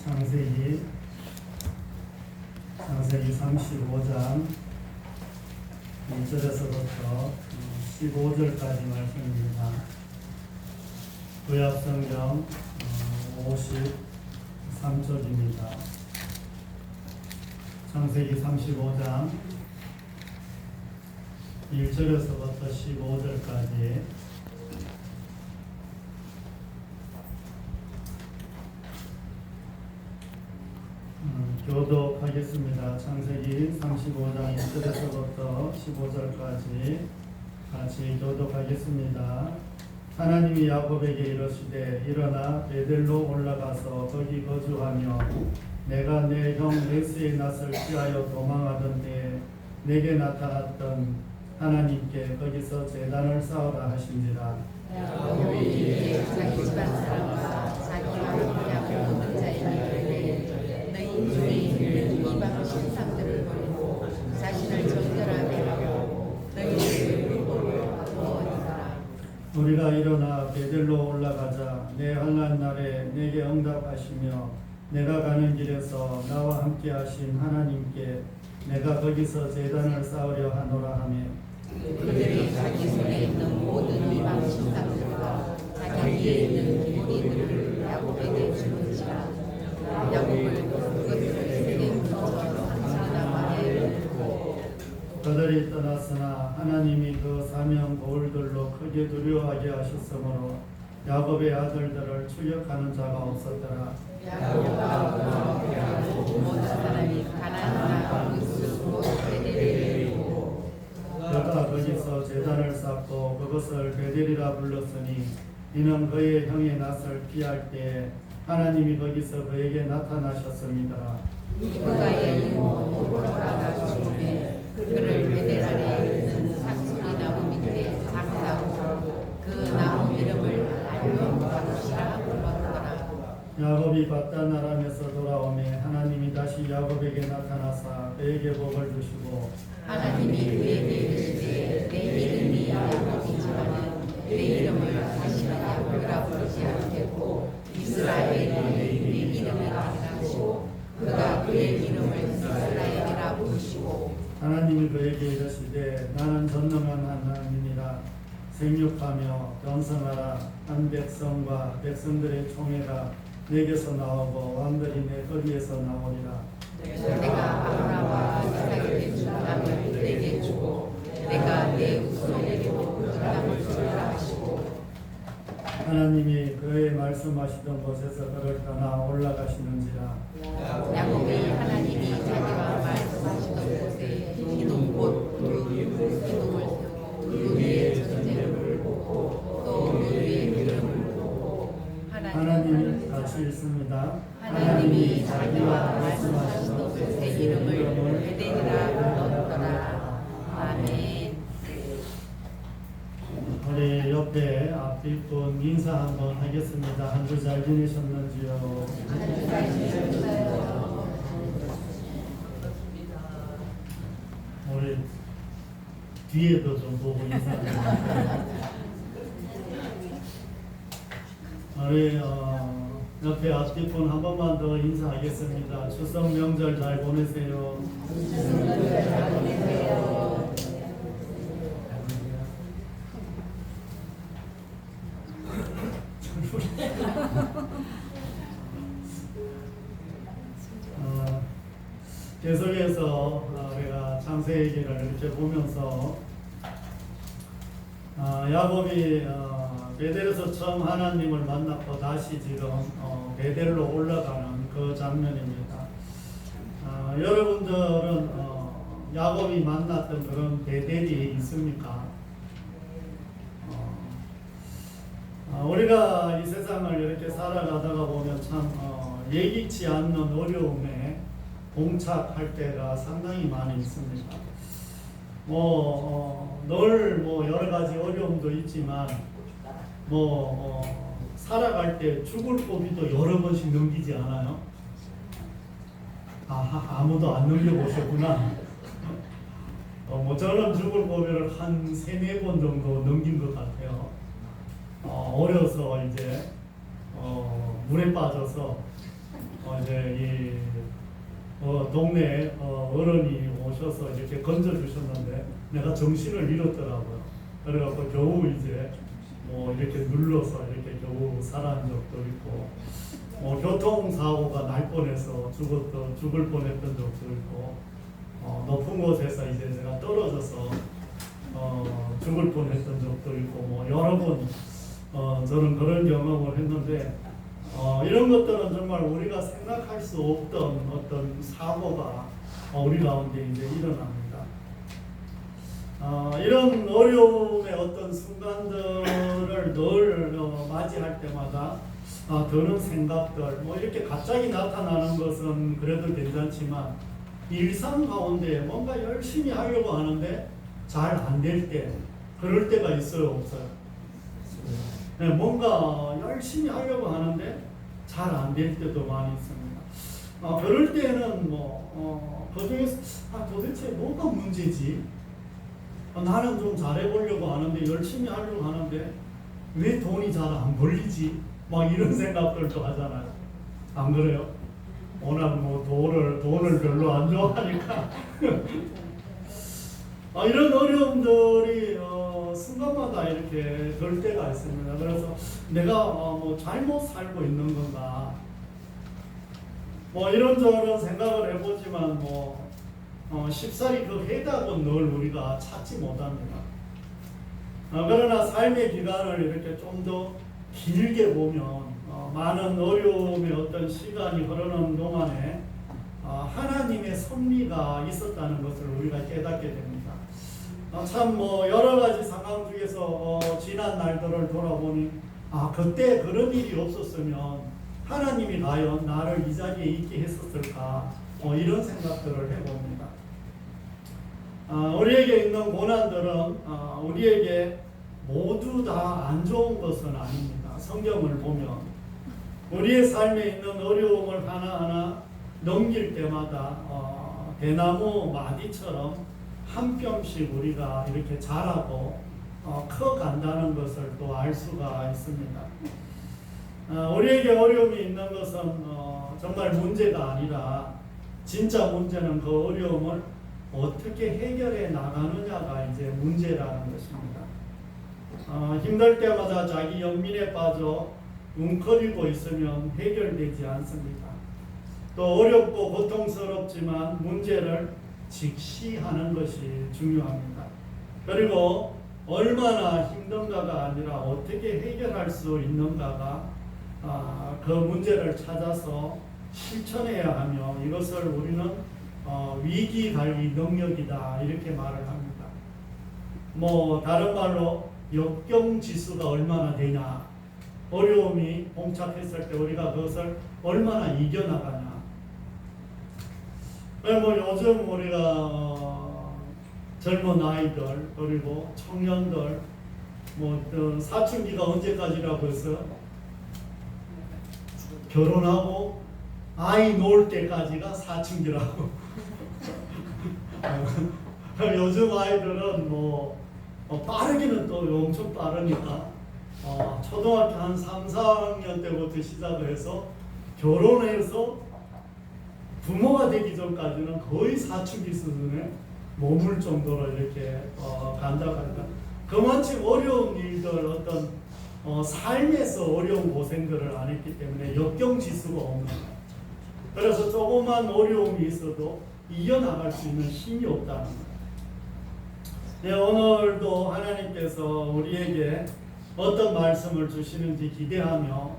창세기 35장 1절에서부터 15절까지 말씀입니다. 구약성경 53쪽입니다. 창세기 35장 1절에서부터 15절까지 교독하겠습니다. 창세기 35장 1절에서부터 15절까지 같이 교독하겠습니다. 하나님이 야곱에게 이르시되 일어나 베델로 올라가서 거기 거주하며 내가 내 형 에서의 낯을 피하여 도망하던 때에 내게 나타났던 하나님께 거기서 제단을 쌓으라 하신지라. 야곱이 이에 자기 집안 사람과 자기가 모르냐고 묻는 자에게 너희 중에 있는 이방 신상들을 버리고 자신을 정결하게 하고 너희를 의복으로 바꾸어니라. 우리가 일어나 베델로 올라가자. 내 환난 날에 내게 응답하시며 내가 가는 길에서 나와 함께 하신 하나님께 내가 거기서 제단을 쌓으려 하노라 하며 그들이 자기 손에 있는 모든 이방 신상들과 자기에게 있는 기물이들을 야곱에게 주는지라. 야곱을 그것들을 세게 묻혀 상실나무에 묻고 그들이 떠났으나 하나님이 그 사명 거울들로 크게 두려워하게 하셨으므로 야곱의 아들들을 추격하는 자가 없었더라. 야곱과 그의 모든 사람이 가나안 땅 곧 베델에 이르고 그가 거기서 제단을 쌓고 그것을 베델이라 불렀으니 이는 그의 형의 낯을 피할 때 하나님이 거기서 그에게 나타나셨습니다. 그가 이름으로 돌아가 죽음에 그를 베델 아래에 있는 상수리 나무 밑에 장사하고 그 나무 이름을 알론 바루시라 불렀더라. 야곱이 바단 아람에서 돌아오매 하나님이 다시 야곱에게 나타나사 그에게 복을 주시고 하나님이 그에게 이르시되 내 이름이 야곱이지만은 내 이름을 다시는 야곱이라 부르지 않겠고 이스라엘이 내 이름이라 하시고 그가 그의 이름을 이스라엘이라 부르시고 하나님이 그에게 이르시되 나는 전능한 하나님이라. 생육하며 번성하라. 한 백성과 백성들의 총회가 내게서 나오고 왕들이 내 거리에서 나오리라. 내가 아브라함과 이삭에게 준 땅을 내게 주고 내가 내 후손에게도 그 땅을 주리라 하시고 하나님이 그의 말씀하시던 곳에서 그를 떠나 올라가시는지라. 야곱이 하나님이 자기와 말씀하시던 곳에 기둥 곧 기둥을 세우고 그 위에 전제물을 꽂고 또 그 위에 기름을 붓고 하나님이 같이 있습니다. 하나님이 자기와 말씀하시던 곳에 이름을 베델이라 불렀더라. 아멘. 우리 옆에 앞뒷분 인사 한번 하겠습니다. 한 주 잘 지내셨는지요? 우리 뒤에도 좀 보고 인사드립니다. 우리 옆에 앞뒷분 한 번만 더 인사하겠습니다. 추석 명절 잘 보내세요. 계속해서 우리가 창세기를 이렇게 보면서 야곱이 베델에서 처음 하나님을 만났고 다시 지금 베델로 올라가는 그 장면입니다. 여러분들은 야곱이 만났던 그런 베델이 있습니까? 우리가 이 세상을 이렇게 살아가다가 보면 참 예기치 않는 어려움에 봉착할 때가 상당히 많이 있습니다. 늘 여러 가지 어려움도 있지만 살아갈 때 죽을 고비도 여러 번씩 넘기지 않아요? 아무도 안 넘겨보셨구나. 저는 죽을 고비를 한 3-4번 정도 넘긴 것 같아요. 어려서 이제 물에 빠져서 이제 동네 어른이 오셔서 이렇게 건져 주셨는데 내가 정신을 잃었더라고요. 그래갖고 겨우 이제 이렇게 눌러서 이렇게 겨우 살아난 적도 있고, 교통사고가 날 뻔해서 죽을 뻔했던 적도 있고, 높은 곳에서 이제 제가 떨어져서 죽을 뻔했던 적도 있고, 여러 번 저는 그런 경험을 했는데, 이런 것들은 정말 우리가 생각할 수 없던 어떤 사고가 우리 가운데 이제 일어납니다. 이런 어려움의 어떤 순간들을 늘 맞이할 때마다 드는 생각들, 이렇게 갑자기 나타나는 것은 그래도 괜찮지만, 일상 가운데 뭔가 열심히 하려고 하는데 잘 안 될 때, 그럴 때가 있어요, 없어요? 네, 뭔가 열심히 하려고 하는데 잘 안 될 때도 많이 있습니다. 그럴 때는 그중에서 도대체 뭐가 문제지? 나는 좀 잘해보려고 하는데, 열심히 하려고 하는데 왜 돈이 잘 안 벌리지? 이런 생각들도 하잖아요. 안 그래요? 워낙 돈을 별로 안 좋아하니까 이런 어려움들이 순간마다 이렇게 들 때가 있습니다. 그래서 내가 잘못 살고 있는 건가, 이런저런 생각을 해보지만 쉽사리 그 해답은 늘 우리가 찾지 못합니다. 그러나 삶의 기간을 이렇게 좀 더 길게 보면 많은 어려움의 어떤 시간이 흐르는 동안에 하나님의 섭리가 있었다는 것을 우리가 깨닫게 됩니다. 참 여러 가지 상황 중에서 지난 날들을 돌아보니 그때 그런 일이 없었으면 하나님이 과연 나를 이 자리에 있게 했었을까, 이런 생각들을 해봅니다. 우리에게 있는 고난들은 우리에게 모두 다 안 좋은 것은 아닙니다. 성경을 보면 우리의 삶에 있는 어려움을 하나하나 넘길 때마다 대나무 마디처럼 한 뼘씩 우리가 이렇게 자라고 커간다는 것을 또 알 수가 있습니다. 우리에게 어려움이 있는 것은 정말 문제가 아니라, 진짜 문제는 그 어려움을 어떻게 해결해 나가느냐가 이제 문제라는 것입니다. 힘들 때마다 자기 연민에 빠져 웅크리고 있으면 해결되지 않습니다. 또 어렵고 고통스럽지만 문제를 직시하는 것이 중요합니다. 그리고 얼마나 힘든가가 아니라 어떻게 해결할 수 있는가가 그 문제를 찾아서 실천해야 하며, 이것을 우리는 위기관리 능력이다, 이렇게 말을 합니다. 다른 말로 역경지수가 얼마나 되냐, 어려움이 봉착했을 때 우리가 그것을 얼마나 이겨나가냐. 요즘 우리가 젊은 아이들, 그리고 청년들, 사춘기가 언제까지라고 해서 결혼하고 아이 놓을 때까지가 사춘기라고. 요즘 아이들은 빠르기는 또 엄청 빠르니까 초등학교 한 3, 4학년 때부터 시작을 해서 결혼해서 부모가 되기 전까지는 거의 사춘기 수준에 머물 정도로 이렇게 간다니까, 그만큼 어려운 일들, 어떤 삶에서 어려운 고생들을 안 했기 때문에 역경지수가 없는 거예요. 그래서 조그만 어려움이 있어도 이겨나갈 수 있는 힘이 없다는 거예요. 네, 오늘도 하나님께서 우리에게 어떤 말씀을 주시는지 기대하며,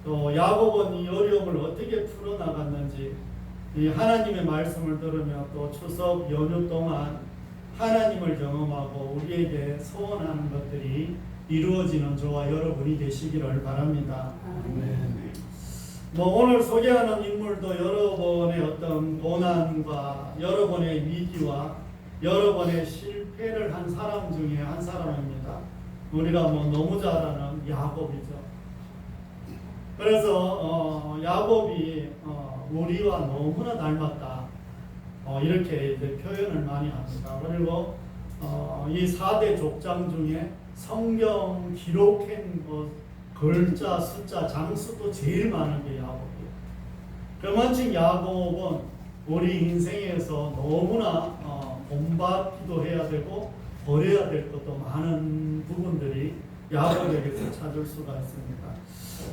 또 야곱은 이 어려움을 어떻게 풀어나갔는지 이 하나님의 말씀을 들으며, 또 추석 연휴 동안 하나님을 경험하고 우리에게 소원하는 것들이 이루어지는 저와 여러분이 되시기를 바랍니다. 아멘. 오늘 소개하는 인물도 여러분의 어떤 고난과 여러분의 위기와 여러분의 실패를 한 사람 중에 한 사람입니다. 우리가 너무 잘 아는 야곱이죠. 그래서 야곱이 우리와 너무나 닮았다, 이렇게 이제 표현을 많이 합니다. 그리고 이 4대 족장 중에 성경 기록한 글자, 숫자, 장수도 제일 많은 게 야곱이에요. 그만큼 야곱은 우리 인생에서 너무나 본받기도 해야 되고 버려야 될 것도 많은 부분들이 야곱에게서 찾을 수가 있습니다.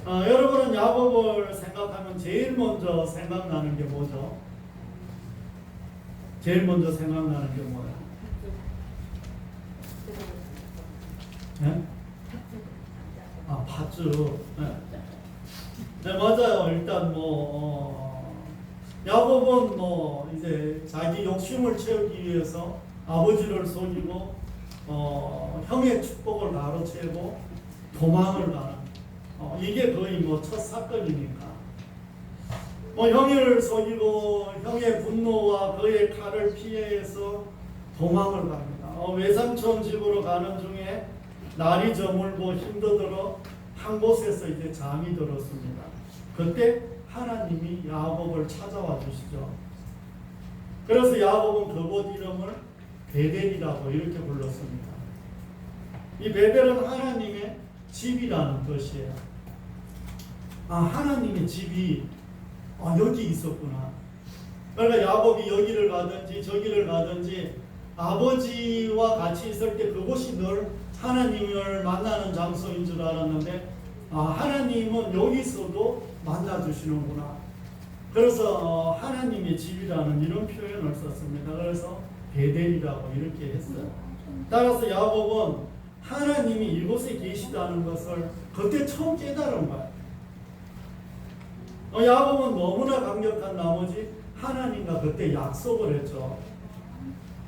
여러분은 야곱을 생각하면 제일 먼저 생각나는 게 뭐죠? 제일 먼저 생각나는 게 뭐예요? 네? 팥죽. 네. 네, 맞아요. 일단 야곱은 이제 자기 욕심을 채우기 위해서 아버지를 속이고 형의 축복을 가로채고 도망을 가는 이게 거의 첫 사건이니까 형을 속이고 형의 분노와 그의 칼을 피해서 도망을 갑니다. 외삼촌 집으로 가는 중에 날이 저물고 힘들어 한 곳에서 이제 잠이 들었습니다. 그때 하나님이 야곱을 찾아와 주시죠. 그래서 야곱은 그곳 이름을 베델이라고 이렇게 불렀습니다. 이 베델은 하나님의 집이라는 뜻이에요. 하나님의 집이 여기 있었구나. 그러니까 야곱이 여기를 가든지 저기를 가든지 아버지와 같이 있을 때 그곳이 늘 하나님을 만나는 장소인 줄 알았는데 하나님은 여기서도 만나주시는구나. 그래서 하나님의 집이라는 이런 표현을 썼습니다. 그래서 베델이라고 이렇게 했어요. 따라서 야곱은 하나님이 이곳에 계시다는 것을 그때 처음 깨달은 거예요. 야곱은 너무나 감격한 나머지 하나님과 그때 약속을 했죠.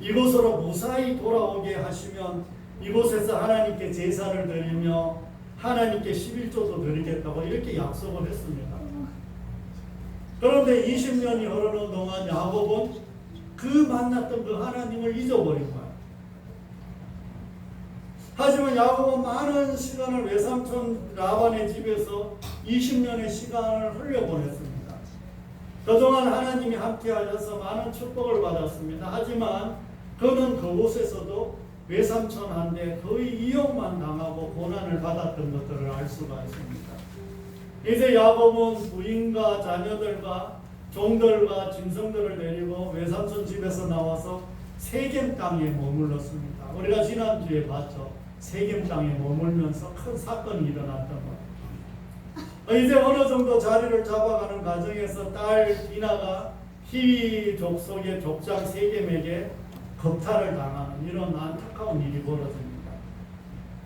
이곳으로 무사히 돌아오게 하시면 이곳에서 하나님께 제사를 드리며 하나님께 11조도 드리겠다고 이렇게 약속을 했습니다. 그런데 20년이 흐르는 동안 야곱은 그 만났던 그 하나님을 잊어버린 거예요. 하지만 야곱은 많은 시간을 외삼촌 라반의 집에서 20년의 시간을 흘려보냈습니다. 그동안 하나님이 함께 하셔서 많은 축복을 받았습니다. 하지만 그는 그곳에서도 외삼촌한테 거의 이용만 당하고 고난을 받았던 것들을 알 수가 있습니다. 이제 야곱은 부인과 자녀들과 종들과 짐승들을 데리고 외삼촌 집에서 나와서 세겜 땅에 머물렀습니다. 우리가 지난주에 봤죠. 세겜 땅에 머물면서 큰 사건이 일어났던 거예요. 이제 어느 정도 자리를 잡아가는 과정에서 딸 디나가 히위 족속의 족장 세겜에게 겁탈을 당하는 이런 안타까운 일이 벌어집니다.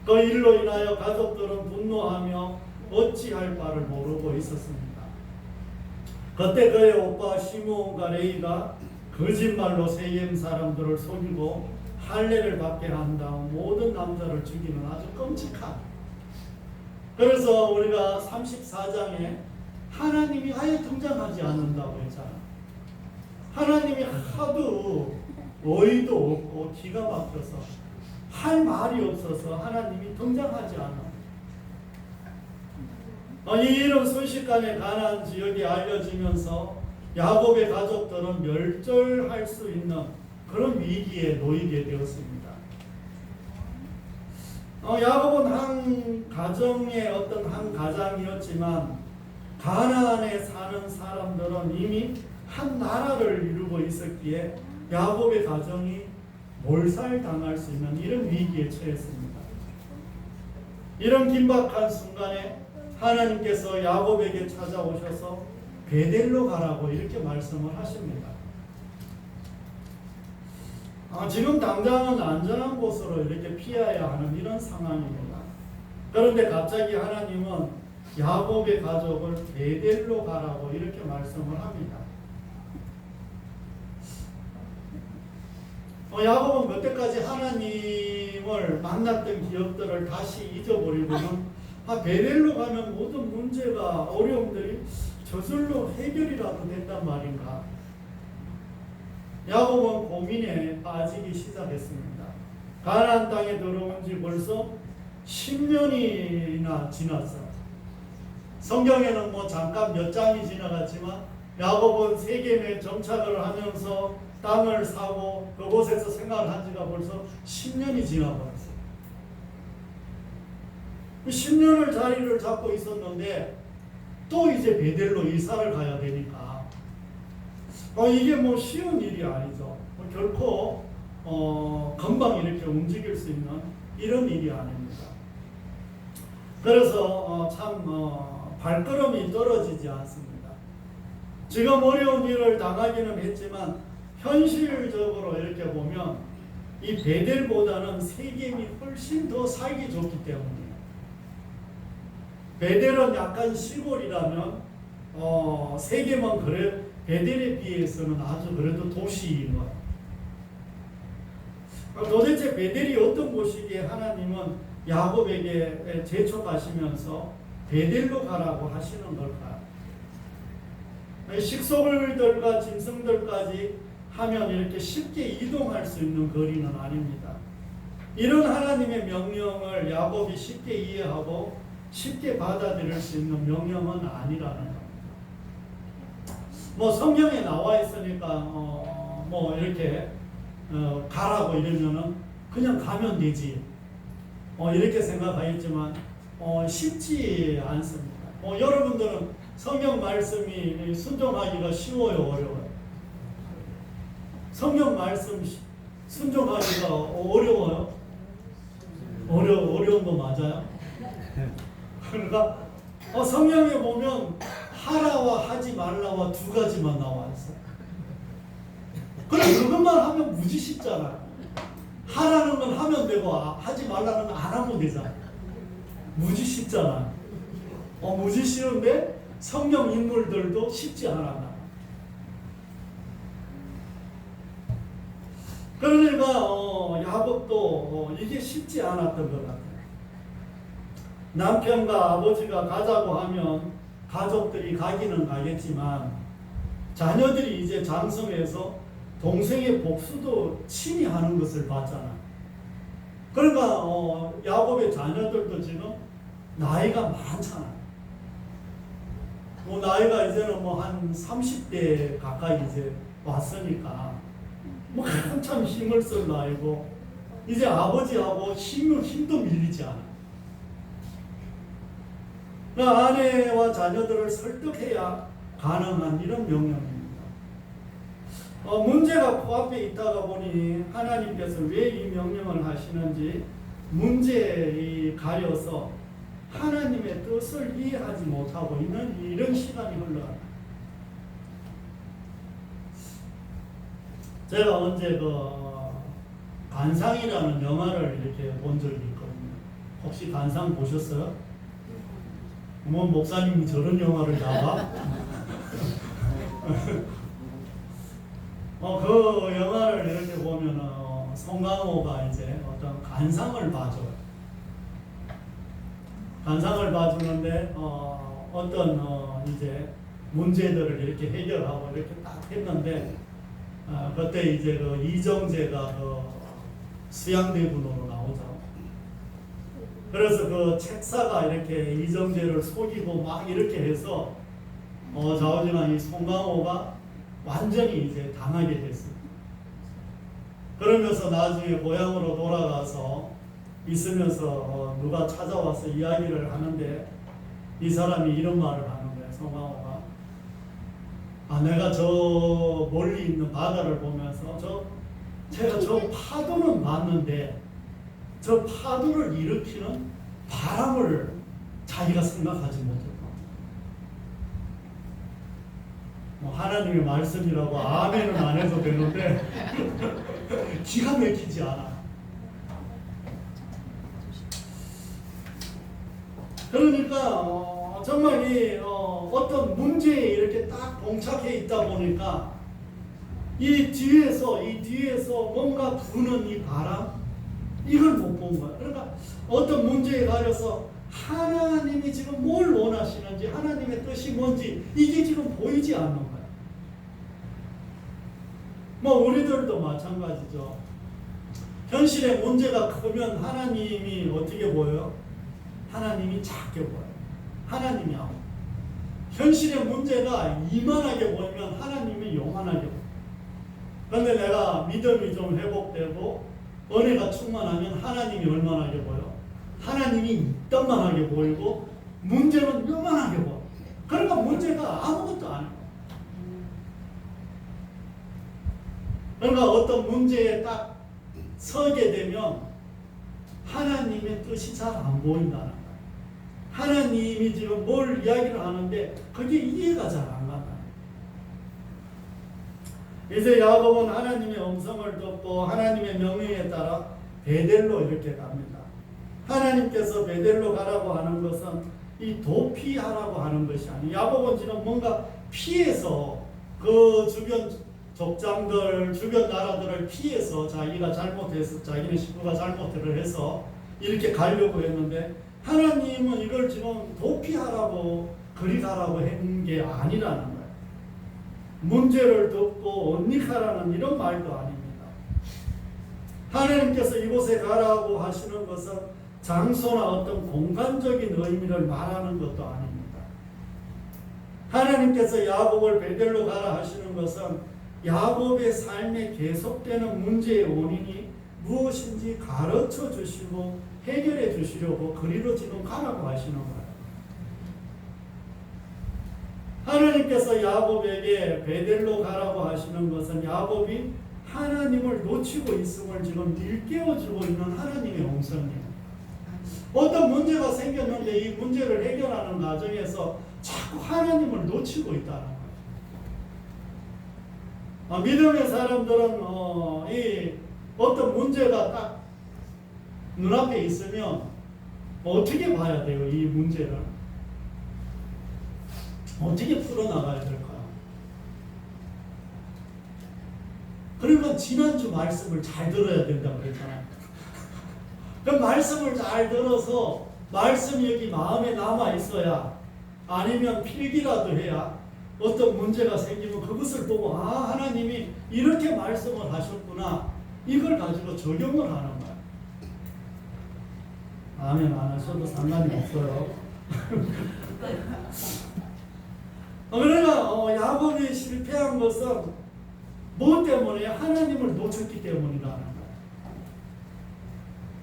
그 일로 인하여 가족들은 분노하며 어찌할 바를 모르고 있었습니다. 그때 그의 오빠 시므온과 레이가 거짓말로 세겜 사람들을 속이고 할례를 받게 한 다음 모든 남자를 죽이는 아주 끔찍한, 그래서 우리가 34장에 하나님이 아예 등장하지 않는다고 했잖아요. 하나님이 하도 어이도 없고 기가 막혀서 할 말이 없어서 하나님이 등장하지 않아. 이 일은 순식간에 가나안 지역에 알려지면서 야곱의 가족들은 멸절할 수 있는 그런 위기에 놓이게 되었습니다. 야곱은 한 가정의 어떤 한 가장이었지만 가나안에 사는 사람들은 이미 한 나라를 이루고 있었기에 야곱의 가정이 몰살당할 수 있는 이런 위기에 처했습니다. 이런 긴박한 순간에 하나님께서 야곱에게 찾아오셔서 베델로 가라고 이렇게 말씀을 하십니다. 지금 당장은 안전한 곳으로 이렇게 피해야 하는 이런 상황입니다. 그런데 갑자기 하나님은 야곱의 가족을 베델로 가라고 이렇게 말씀을 합니다. 야곱은 그때까지 하나님을 만났던 기억들을 다시 잊어버리고는 베델로 가면 모든 문제가 어려움들이 저절로 해결이라도 된단 말인가. 야곱은 고민에 빠지기 시작했습니다. 가나안 땅에 들어온 지 벌써 10년이나 지났어요. 성경에는 잠깐 몇 장이 지나갔지만 야곱은 세겜에 정착을 하면서 땅을 사고 그곳에서 생활을 한 지가 벌써 10년이 지나버렸어요. 10년을 자리를 잡고 있었는데 또 이제 베델로 이사를 가야 되니까 이게 뭐 쉬운 일이 아니죠. 결코 금방 이렇게 움직일 수 있는 이런 일이 아닙니다. 그래서 참 발걸음이 떨어지지 않습니다. 지금 어려운 일을 당하기는 했지만 현실적으로 이렇게 보면 이 베델보다는 세겜이 훨씬 더 살기 좋기 때문이에요. 베델은 약간 시골이라면 세겜은 그래 베델에 비해서는 아주 그래도 도시인 거예요. 도대체 베델이 어떤 곳이기에 하나님은 야곱에게 재촉하시면서 베델로 가라고 하시는 걸까요? 식소들과 짐승들까지 하면 이렇게 쉽게 이동할 수 있는 거리는 아닙니다. 이런 하나님의 명령을 야곱이 쉽게 이해하고 쉽게 받아들일 수 있는 명령은 아니라는 겁니다. 뭐 성경에 나와 있으니까 뭐 이렇게 가라고 이러면은 그냥 가면 되지. 이렇게 생각하겠지만 쉽지 않습니다. 여러분들은 성경 말씀이 순종하기가 쉬워요, 어려워요? 성경 말씀 순종하기가 어려워요? 어려운 거 맞아요? 그러니까 성경에 보면 하라와 하지 말라와 두 가지만 나와 있어요. 그럼 그것만 하면 무지 쉽잖아요. 하라는 건 하면 되고 하지 말라는 건 안 하면 되잖아요. 무지 쉽잖아요. 무지 쉬운데 성경 인물들도 쉽지 않았나. 그러니까 야곱도 이게 쉽지 않았던 것 같아요. 남편과 아버지가 가자고 하면 가족들이 가기는 가겠지만 자녀들이 이제 장성해서 동생의 복수도 친히 하는 것을 봤잖아요. 그러니까 야곱의 자녀들도 지금 나이가 많잖아요. 나이가 이제는 한 30대 가까이 이제 왔으니까 한참 힘을 쓸 나이고 이제 아버지하고 힘도 밀리지 않아요. 아내와 자녀들을 설득해야 가능한 이런 명령입니다. 문제가 코앞에 있다가 보니 하나님께서 왜 이 명령을 하시는지 문제에 가려서 하나님의 뜻을 이해하지 못하고 있는 이런 시간이 흘러갑니다. 제가 언제 간상이라는 영화를 이렇게 본 적이 있거든요. 혹시 간상 보셨어요? 목사님이 저런 영화를 다 봐? 그 영화를 이렇게 보면은 송강호가 이제 어떤 간상을 봐줘요. 간상을 봐주는데 어떤 이제 문제들을 이렇게 해결하고 이렇게 딱 했는데 그때 이제 이정재가 수양대군으로 나오죠. 그래서 그 책사가 이렇게 이정재를 속이고 막 이렇게 해서 좌우지간 이 송강호가 완전히 이제 당하게 됐어요. 그러면서 나중에 고향으로 돌아가서 있으면서 누가 찾아와서 이야기를 하는데 이 사람이 이런 말을 하는 거예요. 송강호가 내가 저 멀리 있는 바다를 보면서 제가 저 파도는 봤는데 저 파도를 일으키는 바람을 자기가 생각하지 못했다. 하나님의 말씀이라고 아멘은 안 해도 되는데 기가 막히지 않아. 그러니까 정말 이 어떤 문제에 이렇게 딱 봉착해 있다 보니까 이 뒤에서 뭔가 부는 이 바람 이걸 못 본 거야. 그러니까 어떤 문제에 가려서 하나님이 지금 뭘 원하시는지 하나님의 뜻이 뭔지 이게 지금 보이지 않는 거야. 우리들도 마찬가지죠. 현실의 문제가 크면 하나님이 어떻게 보여요? 하나님이 작게 보여요. 하나님이 하고. 현실의 문제가 이만하게 보이면 하나님이 요만하게 보여요. 그런데 내가 믿음이 좀 회복되고 은혜가 충만하면 하나님이 얼마나게 보여? 하나님이 이딴만하게 보이고 문제는 요만하게 보여. 그러니까 문제가 아무것도 아니야. 그러니까 어떤 문제에 딱 서게 되면 하나님의 뜻이 잘 안 보인다는 거예요. 하나님이 지금 뭘 이야기를 하는데 그게 이해가 잘 안 간다. 이제 야곱은 하나님의 음성을 듣고 하나님의 명령에 따라 베델로 이렇게 갑니다. 하나님께서 베델로 가라고 하는 것은 이 도피하라고 하는 것이 아니에요. 야곱은 지금 뭔가 피해서 그 주변 족장들, 주변 나라들을 피해서 자기가 잘못해서 자기네 식구가 잘못을 해서 이렇게 가려고 했는데 하나님은 이걸 지금 도피하라고 그리 가라고 한 게 아니라는 거예요. 문제를 듣고 언니가라는 이런 말도 아닙니다. 하나님께서 이곳에 가라고 하시는 것은 장소나 어떤 공간적인 의미를 말하는 것도 아닙니다. 하나님께서 야곱을 베델로 가라 하시는 것은 야곱의 삶에 계속되는 문제의 원인이 무엇인지 가르쳐 주시고 해결해 주시려고 그리로 지금 가라고 하시는 거예요. 하나님께서 야곱에게 베델로 가라고 하시는 것은 야곱이 하나님을 놓치고 있음을 지금 일깨워주고 있는 하나님의 음성이에요. 어떤 문제가 생겼는데 이 문제를 해결하는 과정에서 자꾸 하나님을 놓치고 있다는 거예요. 믿음의 사람들은 이 어떤 문제가 딱 눈앞에 있으면 어떻게 봐야 돼요? 이 문제를 어떻게 풀어나가야 될까요? 그러면 지난주 말씀을 잘 들어야 된다고 그랬잖아요. 그 말씀을 잘 들어서 말씀이 여기 마음에 남아 있어야 아니면 필기라도 해야 어떤 문제가 생기면 그것을 보고 하나님이 이렇게 말씀을 하셨구나 이걸 가지고 적용을 하는 거예요. 아멘 안 하셔도 상관이 없어요. 그러나 야곱이 실패한 것은 뭐 때문에? 하나님을 놓쳤기 때문이라는 거예요.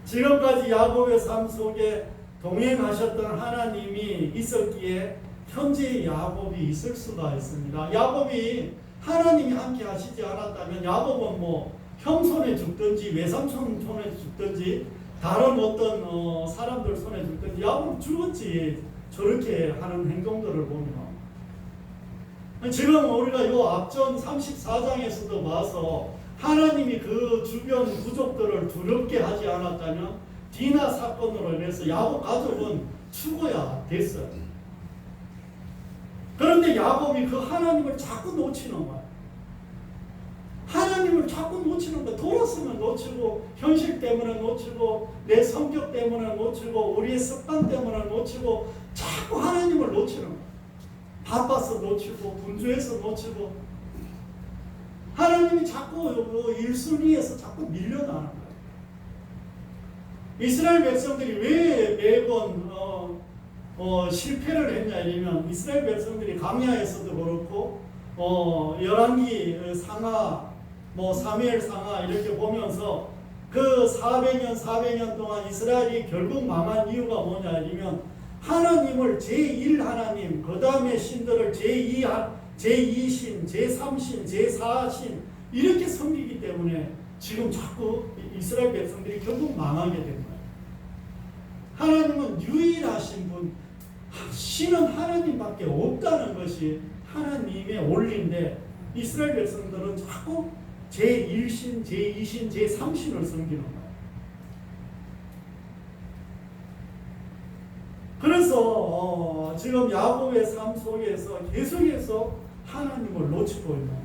지금까지 야곱의 삶 속에 동행하셨던 하나님이 있었기에 현재의 야곱이 있을 수가 있습니다. 야곱이 하나님이 함께 하시지 않았다면 야곱은 뭐 형 손에 죽든지 외삼촌 손에 죽든지 다른 어떤 사람들 손에 죽든지 야곱은 죽었지. 저렇게 하는 행동들을 보면 지금 우리가 이 앞전 34장에서도 봐서 하나님이 그 주변 부족들을 두렵게 하지 않았다면 디나 사건으로 인해서 야곱 가족은 죽어야 됐어요. 그런데 야곱이 그 하나님을 자꾸 놓치는 거야. 하나님을 자꾸 놓치는 거야. 돌았으면 놓치고 현실 때문에 놓치고 내 성격 때문에 놓치고 우리의 습관 때문에 놓치고 자꾸 하나님을 놓치는 거야. 바빠서 놓치고 분주해서 놓치고 하나님이 자꾸 1순위에서 자꾸 밀려나는 거예요. 이스라엘 백성들이 왜 매번 실패를 했냐 이러면 이스라엘 백성들이 광야에서도 그렇고 열왕기 상하 사무엘 상하 이렇게 보면서 그 400년 동안 이스라엘이 결국 망한 이유가 뭐냐 이러면 하나님을 제1 하나님 그 다음에 신들을 제2신, 제3신, 제4신 이렇게 섬기기 때문에 지금 자꾸 이스라엘 백성들이 결국 망하게 된 거예요. 하나님은 유일하신 분, 신은 하나님밖에 없다는 것이 하나님의 원리인데 이스라엘 백성들은 자꾸 제1신, 제2신, 제3신을 섬기는 거예요. 그래서 지금 야곱의 삶 속에서 계속해서 하나님을 놓치고 있는 거예요.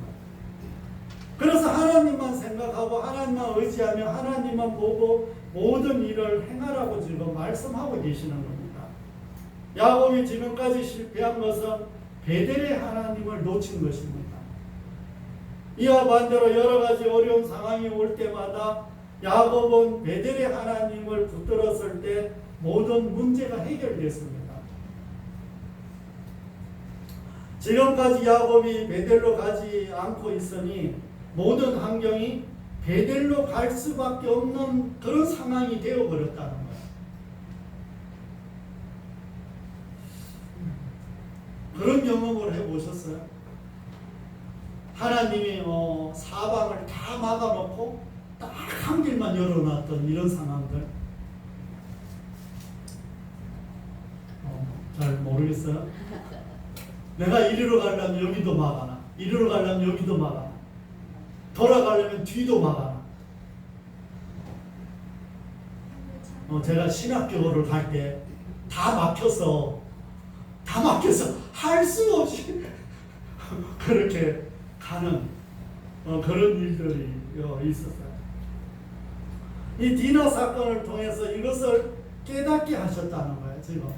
그래서 하나님만 생각하고 하나님만 의지하며 하나님만 보고 모든 일을 행하라고 지금 말씀하고 계시는 겁니다. 야곱이 지금까지 실패한 것은 베델의 하나님을 놓친 것입니다. 이와 반대로 여러 가지 어려운 상황이 올 때마다 야곱은 베델의 하나님을 붙들었을 때 모든 문제가 해결됐습니다. 지금까지 야곱이 베델로 가지 않고 있으니 모든 환경이 베델로 갈 수밖에 없는 그런 상황이 되어버렸다는 거예요. 그런 경험을 해보셨어요? 하나님이 사방을 다 막아놓고 딱 한 길만 열어놨던 이런 상황들 잘 모르겠어요. 내가 이리로 가려면 여기도 막아놔. 이리로 가려면 여기도 막아놔. 돌아가려면 뒤도 막아놔. 제가 신학교를 갈 때 다 막혀서 할 수 없이 그렇게 가는 그런 일들이 있었어요. 이 디나 사건을 통해서 이것을 깨닫게 하셨다는 거예요, 지금.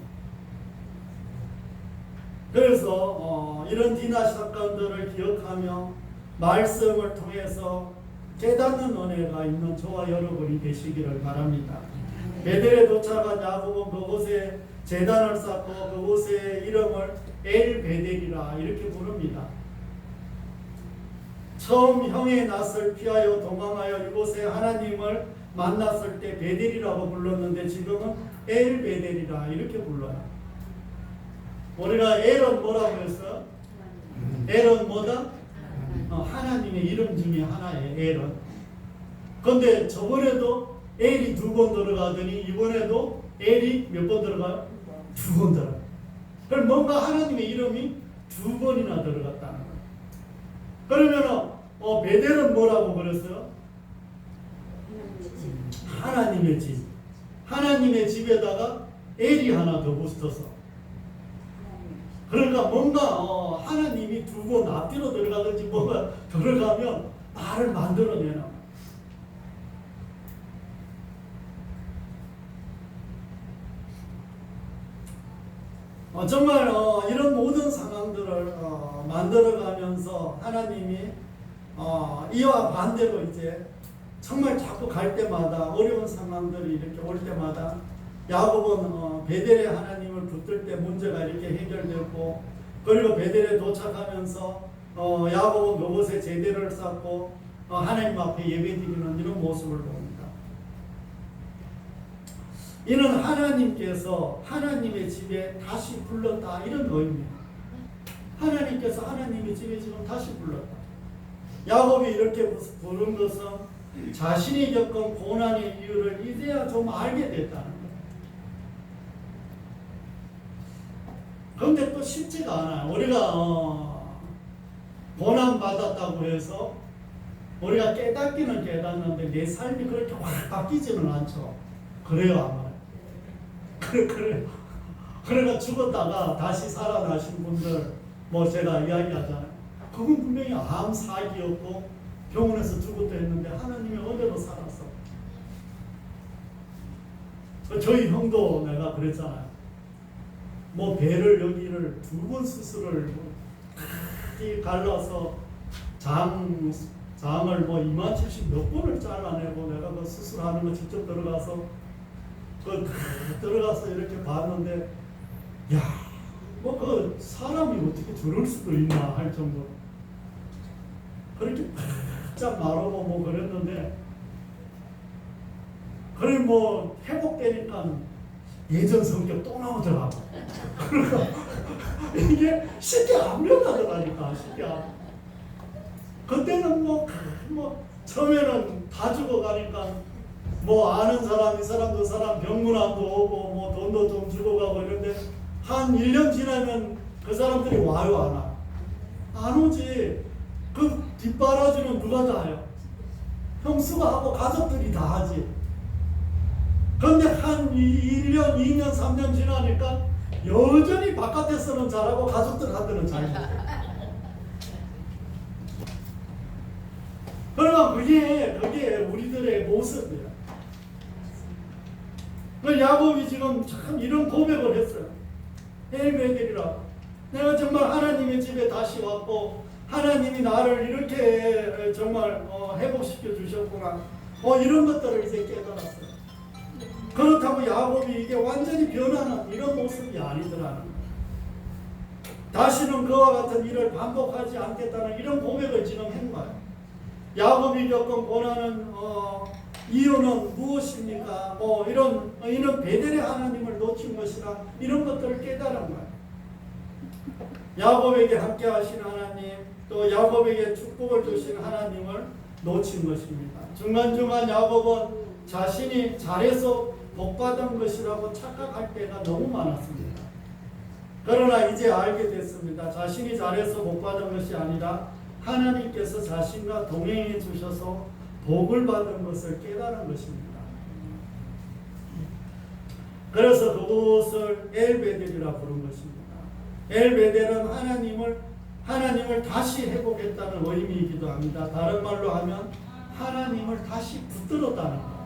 그래서 이런 디나 사건들을 기억하며 말씀을 통해서 깨닫는 은혜가 있는 저와 여러분이 되시기를 바랍니다. 베델에 도착한 야곱은 그곳에 제단을 쌓고 그곳의 이름을 엘 베델이라 이렇게 부릅니다. 처음 형의 낯을 피하여 도망하여 이곳에 하나님을 만났을 때 베델이라고 불렀는데 지금은 엘 베델이라 이렇게 불러요. 우리가 엘은 뭐라고 했어요? 엘은 뭐다? 하나님의 이름 중에 하나예요. 엘은. 그런데 저번에도 엘이 2번 들어가더니 이번에도 엘이 몇 번 들어가요? 2번 들어가요. 그럼 뭔가 하나님의 이름이 2번이나 들어갔다는 거예요. 그러면 베델은 뭐라고 그랬어요? 하나님의 집. 하나님의 집에다가 엘이 하나 더 붙어서. 그러니까 뭔가 하나님이 2번 앞뒤로 들어가든지 뭔가 들어가면 말을 만들어내나. 정말 이런 모든 상황들을 만들어가면서 하나님이 이와 반대로 이제 정말 자꾸 갈 때마다 어려운 상황들이 이렇게 올 때마다 야곱은 베델의 하나님을 붙들 때 문제가 이렇게 해결되고 그리고 베델에 도착하면서 야곱은 그곳에 제대를 쌓고 하나님 앞에 예배드리는 이런 모습을 봅니다. 이는 하나님께서 하나님의 집에 다시 불렀다 이런 의미입니다. 하나님께서 하나님의 집에 지금 다시 불렀다. 야곱이 이렇게 부른 것은 자신이 겪은 고난의 이유를 이제야 좀 알게 됐다는 거예요. 그런데 또 쉽지가 않아요. 우리가 고난 받았다고 해서 우리가 깨닫기는 깨닫는데 내 삶이 그렇게 확 바뀌지는 않죠. 그래요 아마. 그래요. 그래가 죽었다가 다시 살아나신 분들 뭐 제가 이야기하잖아요. 그건 분명히 암 사기였고 병원에서 죽었다 했는데 하나님의 은혜로 살았어. 저희 형도 내가 그랬잖아요. 뭐 배를 여기를 2번 수술을 갈라서 장을 뭐 27000 몇 번을 잘라내고 내가 그 수술하는 거 직접 들어가서 들어가서 이렇게 봤는데 야, 뭐 그 사람이 어떻게 저럴 수도 있나 할 정도로 그렇게 바짝 마르고 뭐 그랬는데 그래 뭐 회복되니까 예전 성격 또 나오더라고. 그러니까 이게 쉽게 안 변하더라니까. 쉽게 안. 그때는 뭐 처음에는 다 죽어가니까 뭐 아는 사람 이 사람 저 사람 병문안도 오고 뭐 돈도 좀 주고 가고 이런데 한 1년 지나면 그 사람들이 와요 안 와? 안 오지. 그 뒷바라지는 누가 다 해요? 형수가 하고 가족들이 다 하지. 그런데 한 1년, 2년, 3년 지나니까 여전히 바깥에서는 잘하고 가족들한테는 잘해요. 그러면 그게 우리들의 모습이에요. 그 야곱이 지금 참 이런 고백을 했어요. 엘베델이라. 내가 정말 하나님의 집에 다시 왔고 하나님이 나를 이렇게 정말 회복시켜 주셨구나. 이런 것들을 이제 깨달았어요. 그렇다고 야곱이 이게 완전히 변하는 이런 모습이 아니더라는 거예요. 다시는 그와 같은 일을 반복하지 않겠다는 이런 고백을 지금 한 거예요. 야곱이 겪은 고난은 이유는 무엇입니까? 이런 베델의 하나님을 놓친 것이라 이런 것들을 깨달은 거예요. 야곱에게 함께 하신 하나님, 또 야곱에게 축복을 주신 하나님을 놓친 것입니다. 중간중간 야곱은 자신이 잘해서 복받은 것이라고 착각할 때가 너무 많았습니다. 그러나 이제 알게 됐습니다. 자신이 잘해서 복받은 것이 아니라 하나님께서 자신과 동행해 주셔서 복을 받은 것을 깨달은 것입니다. 그래서 그것을 엘베델이라 부른 것입니다. 엘베델은 하나님을 다시 회복했다는 의미이기도 합니다. 다른 말로 하면 하나님을 다시 붙들었다는 것.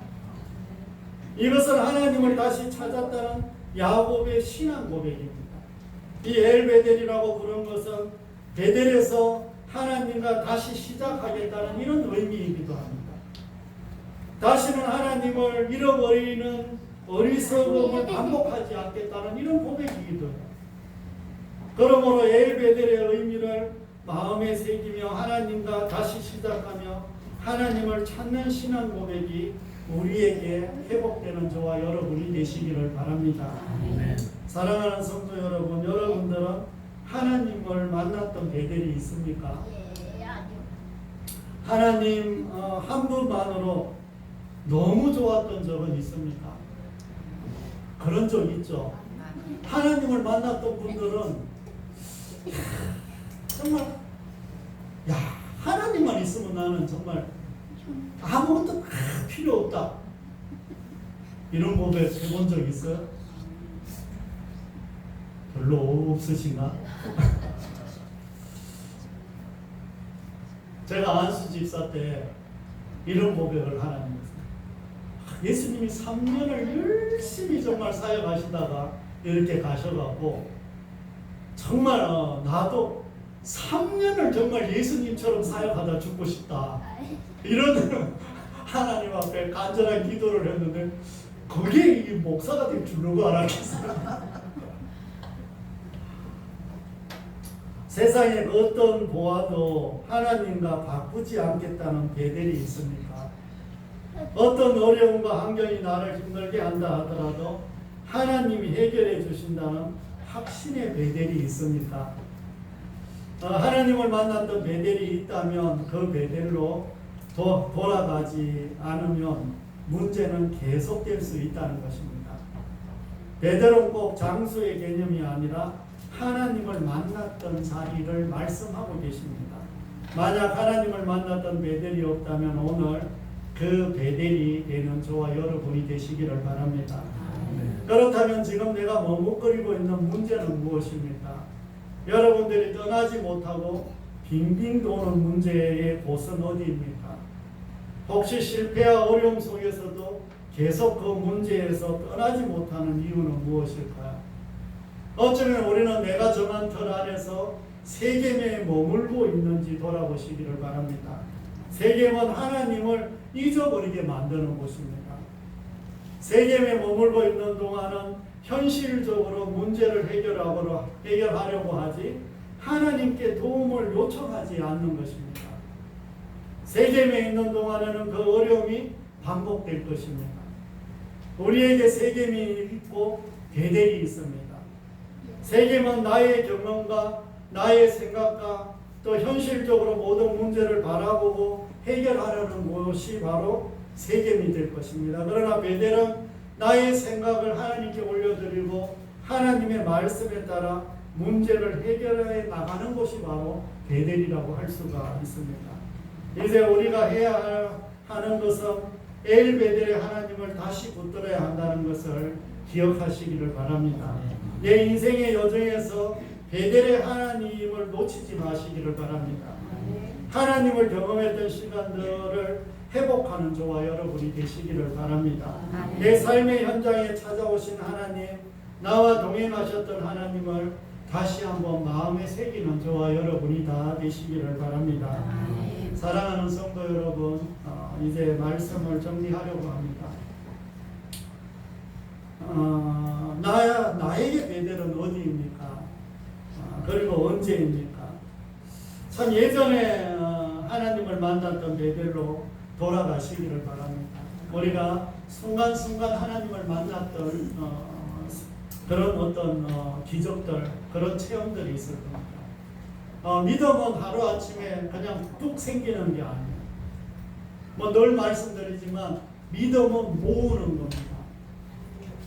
이것은 하나님을 다시 찾았다는 야곱의 신앙 고백입니다. 이 엘베델이라고 부른 것은 베델에서 하나님과 다시 시작하겠다는 이런 의미이기도 합니다. 다시는 하나님을 잃어버리는 어리석음을 반복하지 않겠다는 이런 고백이기도 해요. 그러므로 엘베델의 의미를 마음에 새기며 하나님과 다시 시작하며 하나님을 찾는 신앙 고백이 우리에게 회복되는 저와 여러분이 되시기를 바랍니다. 아멘. 사랑하는 성도 여러분, 여러분들은 하나님을 만났던 베델이 있습니까? 하나님 한 분만으로 너무 좋았던 적은 있습니까? 그런 적 있죠. 하나님을 만났던 분들은 정말 하나님만 있으면 나는 정말 아무것도 필요 없다. 이런 고백 해본 적 있어요? 별로 없으신가? 제가 안수 집사 때 이런 고백을 하나님 했어요. 예수님이 3년을 열심히 정말 사역하시다가 이렇게 가셔가고 정말 나도 3년을 정말 예수님처럼 사역하다 죽고 싶다. 이런 하나님 앞에 간절한 기도를 했는데 그게 이 목사가 될 줄 누가 알았겠어요. 세상에 어떤 보아도 하나님과 바꾸지 않겠다는 베델이 있습니까? 어떤 어려움과 환경이 나를 힘들게 한다 하더라도 하나님이 해결해 주신다는 확신의 베델이 있습니까? 하나님을 만났던 베델이 있다면 그 베델로 돌아가지 않으면 문제는 계속될 수 있다는 것입니다. 베델은 꼭 장소의 개념이 아니라 하나님을 만났던 자리를 말씀하고 계십니다. 만약 하나님을 만났던 베델이 없다면 오늘 그 베델이 되는 저와 여러분이 되시기를 바랍니다. 그렇다면 지금 내가 머뭇거리고 있는 문제는 무엇입니까? 여러분들이 떠나지 못하고 빙빙 도는 문제의 곳은 어디입니까? 혹시 실패와 어려움 속에서도 계속 그 문제에서 떠나지 못하는 이유는 무엇일까요? 어쩌면 우리는 내가 정한 틀 안에서 세겜에 머물고 있는지 돌아보시기를 바랍니다. 세겜은 하나님을 잊어버리게 만드는 곳입니다. 세겜에 머물고 있는 동안은 현실적으로 문제를 해결하려고 하지 하나님께 도움을 요청하지 않는 것입니다. 세겜에 있는 동안에는 그 어려움이 반복될 것입니다. 우리에게 세겜이 있고 베델이 있습니다. 세겜은 나의 경험과 나의 생각과 또 현실적으로 모든 문제를 바라보고 해결하려는 것이 바로 세겜이 될 것입니다. 그러나 베델은 나의 생각을 하나님께 올려드리고 하나님의 말씀에 따라 문제를 해결해 나가는 것이 바로 베델이라고 할 수가 있습니다. 이제 우리가 해야 하는 것은 엘베델의 하나님을 다시 붙들어야 한다는 것을 기억하시기를 바랍니다. 내 인생의 여정에서 베델의 하나님을 놓치지 마시기를 바랍니다. 하나님을 경험했던 시간들을 회복하는 저와 여러분이 되시기를 바랍니다. 내 삶의 현장에 찾아오신 하나님, 나와 동행하셨던 하나님을 다시 한번 마음에 새기는 저와 여러분이 다 되시기를 바랍니다. 사랑하는 성도 여러분, 이제 말씀을 정리하려고 합니다. 나에게 베델은 어디입니까? 그리고 언제입니까? 참 예전에 하나님을 만났던 베델로 돌아가시기를 바랍니다. 우리가 순간순간 하나님을 만났던 그런 어떤 기적들, 그런 체험들이 있을 겁니다. 믿음은 하루아침에 그냥 뚝 생기는 게 아니에요. 뭐 늘 말씀드리지만 믿음은 모으는 겁니다.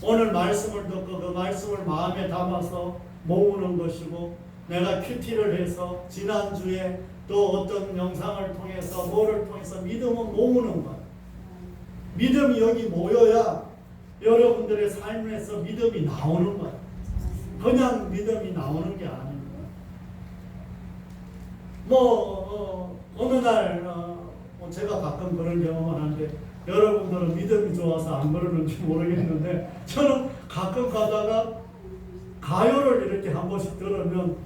오늘 말씀을 듣고 그 말씀을 마음에 담아서 모으는 것이고, 내가 큐티를 해서 지난주에 또 어떤 영상을 통해서 뭐를 통해서 믿음은 모으는 거예요. 믿음이 여기 모여야 여러분들의 삶에서 믿음이 나오는 거예요. 그냥 믿음이 나오는 게 아닙니다. 어느 날 제가 가끔 그런 경험을 하는데, 여러분들은 믿음이 좋아서 안 그러는지 모르겠는데, 저는 가끔 가다가 가요를 이렇게 한 번씩 들으면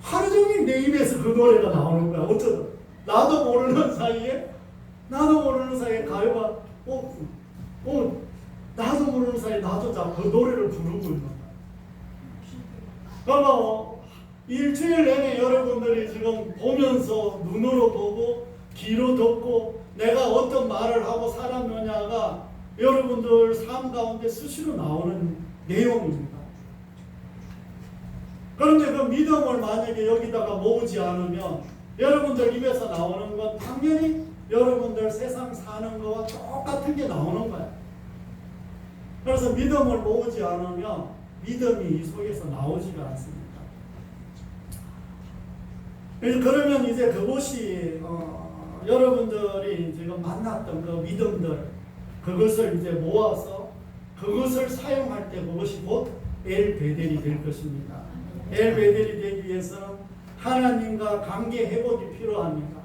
하루 종일 내 입에서 그 노래가 나오는 거야. 어쩌다 나도 모르는 사이에 가요가 나도 모르는 사이에 나도 그 노래를 부르고 있는 거야. 그러면 일주일 내내 여러분들이 지금 보면서 눈으로 보고 귀로 듣고 내가 어떤 말을 하고 살았느냐가 여러분들 삶 가운데 수시로 나오는 내용입니다. 그런데 그 믿음을 만약에 여기다가 모으지 않으면 여러분들 입에서 나오는 건 당연히 여러분들 세상 사는 거와 똑같은 게 나오는 거예요. 그래서 믿음을 모으지 않으면 믿음이 이 속에서 나오지가 않습니다. 그러면 이제 그것이 여러분들이 지금 만났던 그 믿음들, 그것을 이제 모아서 그것을 사용할 때 그것이 곧 엘베델이 될 것입니다. 엘베델이 되기 위해서는 하나님과 관계 회복이 필요합니다.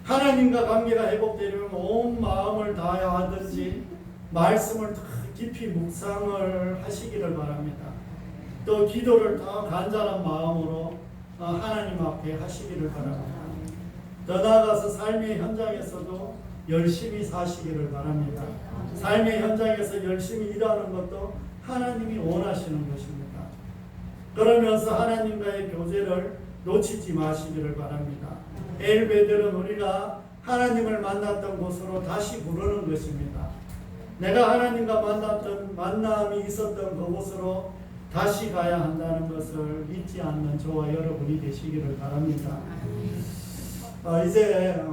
하나님과 관계가 회복되려면 온 마음을 다하여 하든지 말씀을 깊이 묵상을 하시기를 바랍니다. 또 기도를 더 간절한 마음으로 하나님 앞에 하시기를 바랍니다. 더 나아가서 삶의 현장에서도 열심히 사시기를 바랍니다. 삶의 현장에서 열심히 일하는 것도 하나님이 원하시는 것입니다. 그러면서 하나님과의 교제를 놓치지 마시기를 바랍니다. 엘베델은 우리가 하나님을 만났던 곳으로 다시 부르는 것입니다. 내가 하나님과 만났던 만남이 있었던 그곳으로 다시 가야 한다는 것을 잊지 않는 저와 여러분이 되시기를 바랍니다. 이제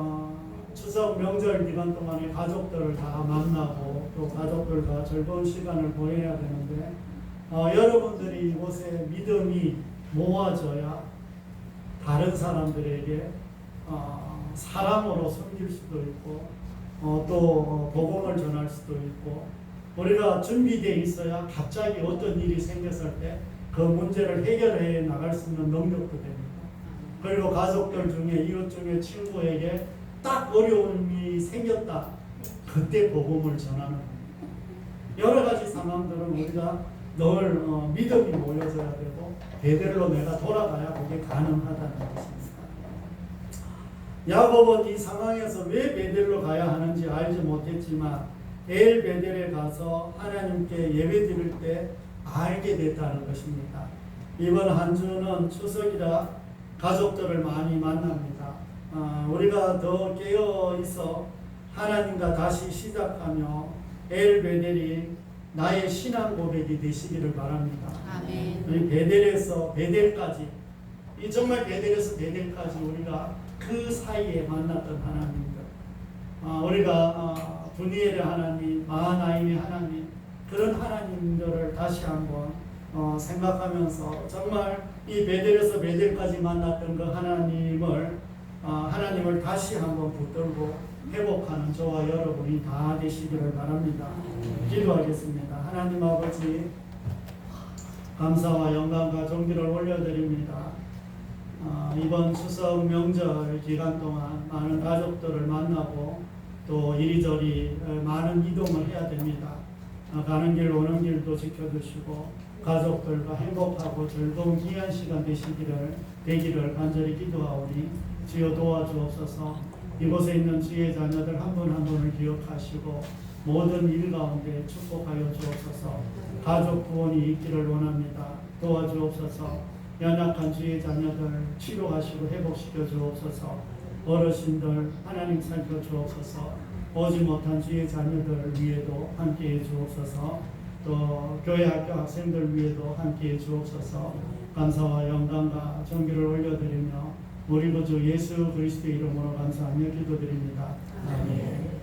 추석 명절 기간 동안에 가족들을 다 만나고 또 가족들과 즐거운 시간을 보내야 되는데, 여러분들이 이곳에 믿음이 모아져야 다른 사람들에게 사랑으로 섬길 수도 있고 또 복음을 전할 수도 있고, 우리가 준비되어 있어야 갑자기 어떤 일이 생겼을 때 그 문제를 해결해 나갈 수 있는 능력도 됩니다. 그리고 가족들 중에, 이웃 중에, 친구에게 딱 어려움이 생겼다, 그때 복음을 전하는 겁니다. 여러 가지 상황들은 우리가 늘 믿음이 모여져야 되고 베델로 내가 돌아가야 그게 가능하다는 것입니다. 야곱은 이 상황에서 왜 베델로 가야 하는지 알지 못했지만 엘베델에 가서 하나님께 예배드릴 때 알게 됐다는 것입니다. 이번 한 주는 추석이라 가족들을 많이 만납니다. 우리가 더 깨어 있어 하나님과 다시 시작하며 엘베델이 나의 신앙 고백이 되시기를 바랍니다. 아멘. 우리 베델에서 베델까지, 이 정말 베델에서 베델까지 우리가 그 사이에 만났던 하나님들, 우리가 분이엘의 하나님, 마하나임의 하나님, 그런 하나님들을 다시 한번 생각하면서 정말 이 베델에서 베델까지 만났던 그 하나님을 다시 한번 붙들고 회복하는 저와 여러분이 다 되시기를 바랍니다. 기도하겠습니다. 하나님 아버지, 감사와 영광과 존귀를 올려드립니다. 이번 추석 명절 기간 동안 많은 가족들을 만나고 또 이리저리 많은 이동을 해야 됩니다. 가는 길 오는 길도 지켜주시고 가족들과 행복하고 즐거운 귀한 시간 되기를 간절히 기도하오니 주여 도와주옵소서. 이곳에 있는 주의 자녀들 한 분 한 분을 기억하시고 모든 일 가운데 축복하여 주옵소서. 가족 구원이 있기를 원합니다. 도와주옵소서. 연약한 주의 자녀들 치료하시고 회복시켜 주옵소서. 어르신들 하나님 살펴 주옵소서. 오지 못한 주의 자녀들 위에도 함께해 주옵소서. 또 교회 학교 학생들 위에도 함께해 주옵소서. 감사와 영광과 존귀를 올려드리며 우리 구주 예수 그리스도의 이름으로 감사하며 기도드립니다. 아멘.